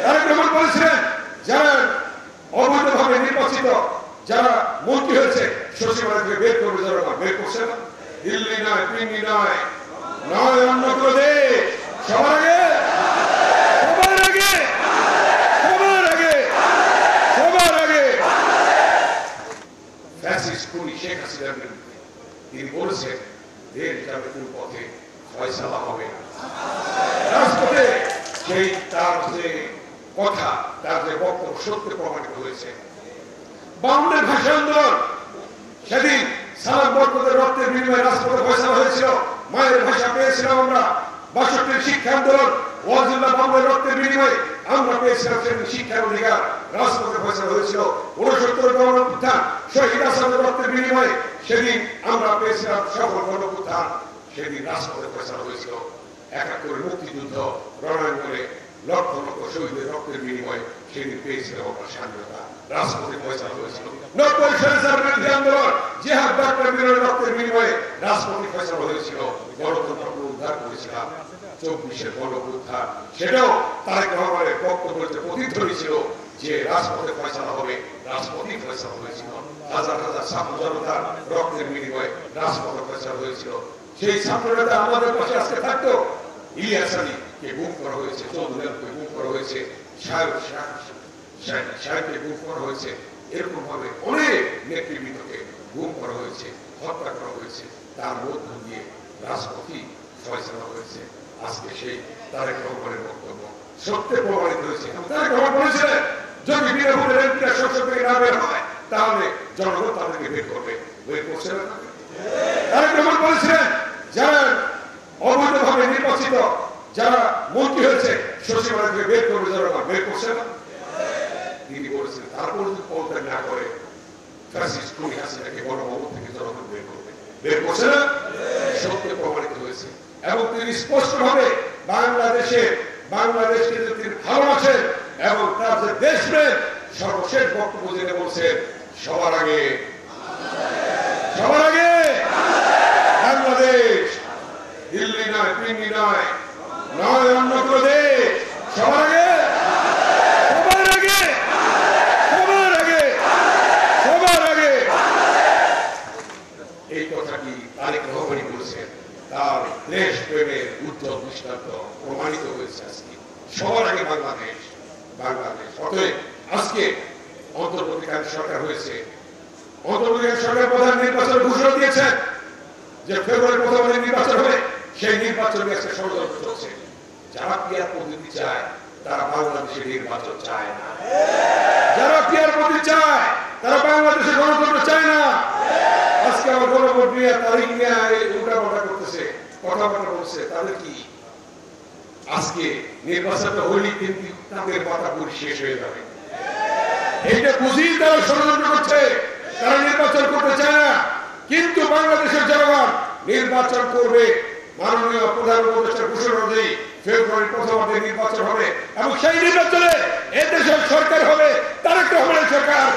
তারেক রহমান বলেছিলেন যারা অবৈধভাবে নির্বাচিত যারা মন্ত্রী হয়েছে সচিবালয় থেকে বের করবে জনগণ, বের করছে না। দিল্লি নয়, পিন্ডি নয়, নয় অন্য কোনো দেশ, সবার আগে সবার আগে সবার আগে সবার আগে ফ্যাসিস্ট খুনি শেখ হাসিনার বিরুদ্ধে তিনি বলেছেন দেশ যাবে কোন পথে ফয়সালা হবে রাজপথে। সেই তার যে কথা, তার যে বক্তব্য সত্য প্রমাণিত হয়েছে। বাউন্ডের ভাষা আন্দোলন সেদিন সালাম বরকতের রক্তের বিনিময়ে রাজপথে ফয়সালা হয়েছিল। মায়ের ভাষা পেয়েছিলাম আমরা। ৬২ শিক্ষা আন্দোলন ওয়াজিল্লাহ বাউন্ডের রক্তের বিনিময়ে আমরা পেয়েছিলাম সেদিন শিক্ষার অধিকার, রাজপথে ফয়সালা হয়েছিল। ৬৯ গণঅভ্যুত্থান শহীদ আসাদের রক্তের বিনিময়ে সেদিন আমরা পেয়েছিলাম সফল গণঅভ্যুত্থান, সেদিন রাজপথে ফয়সালা হয়েছিল। ৭১ মুক্তিযুদ্ধ রণাঙ্গনে লক্ষ লক্ষ শহীদের রক্তের বিনিময়ে সেদিন পেয়েছিলাম আমরা স্বাধীনতা, রাজপথে ফয়সালা হয়েছিল। ৯০ সালের বিরোধী আন্দোলন জিহাদ ডাক্তার মিলনের রক্তের বিনিময়ে রাজপথে ফয়সালা হয়েছিল। গণতন্ত্র উদ্ধার করেছিলাম। ২৪ গণঅভ্যুত্থান সেটাও তারেক রহমানের বক্তব্যে প্রতিধ্বনি ছিল যে রাজপথে ফয়সালা হবে, রাজপথেই ফয়সালা হয়েছিল। হাজার হাজার ছাত্র জনতার রক্তের বিনিময়ে রাজপথে ফয়সালা হয়েছিল। সেই ছাত্ররা আমাদের পাশে আজকে থাকতো। ইলিয়াস আলীকে গুম করা হয়েছে, চৌধুরীকে গুম করা হয়েছে, সাহেবকে গুম করা হয়েছে, এরকম ভাবে অনেক নেতৃবৃন্দকে গুম করা হয়েছে, হত্যা করা হয়েছে। তার মধ্য দিয়ে রাজপথই ফয়সালা হয়েছে। আজকে সেই তারেক রহমানের বক্তব্য সত্যে প্রমাণিত হয়েছে। তারেক রহমান বলেছিলেন যদি বিনামূল্যে এমপিরা সংসদ থেকে না বের হয় তাহলে জনগণ তাদেরকে বের করবে। বের করছে না। তারেক রহমান বলেছিলেন যারা অবৈধভাবে নির্বাচিত যারা মন্ত্রী হয়েছে সচিবালয় থেকে বের করবে জনগণ, বের করছে না। তিনি বলেছেন তারপর যদি পদত্যাগ না করে ফ্যাসিস্ট খুনি হাসিনাকে গণভবন থেকে জনগণ বের করবে। বের করছে না। সত্য প্রমাণিত হয়েছে। এবং তিনি স্পষ্টভাবে বাংলাদেশকে যে তিনি ভালোবাসেন এবং তার যে দেশপ্রেম সর্বশেষ বক্তব্য যেটা বলছেন সবার আগে বাংলাদেশ, দিল্লি নয়, পিন্ডি নয়, নয় অন্য কোনো দেশ, সবার আগে সবার আগে সবার আগে সবার আগে। এই কথাটি তারেক রহমানই বলেছেন। তার দেশ প্রেমের উজ্জ্বল দৃষ্টান্ত প্রমাণিত হয়েছে আজকে। সবার আগে বাংলাদেশ বাংলাদেশ। অতএব আজকে অন্তর্বর্তীকালীন সরকার হয়েছে। অন্তর্বর্তীকালীন সরকার প্রধান নির্বাচন ঘোষণা দিয়েছেন যে ফেব্রুয়ারি প্রথমে নির্বাচন হবে। সেই নির্বাচন নিয়ে আজকে ষড়যন্ত্র চলছে। যারা পিয়ার পদ্ধতি চায় তারা বাংলাদেশের নির্বাচন চায় না। যারা পিয়ার পদ্ধতি চায় তারা বাংলাদেশের গণতন্ত্র চায় না। আজকে আমার গণভোট নিয়ে তারিখ নিয়ে উল্টাপাল্টা করতেছে, কথাবার্তা বলছে। তাদের কি আজকে নির্বাচনটা হলেই কিন্তু তাদের মাথা পুরি শেষ হয়ে যাবে। এইটা বুঝি তারা ষড়যন্ত্র করছে। তারা নির্বাচন করতে চায় না, কিন্তু বাংলাদেশের জনগণ নির্বাচন করবে। মাননীয় প্রধান উপদেষ্টার ঘোষণা অনুযায়ী ফেব্রুয়ারি প্রথমার্ধে নির্বাচন হবে এবং সেই নির্বাচনে এদেশের সরকার হবে তারেক রহমানের সরকার।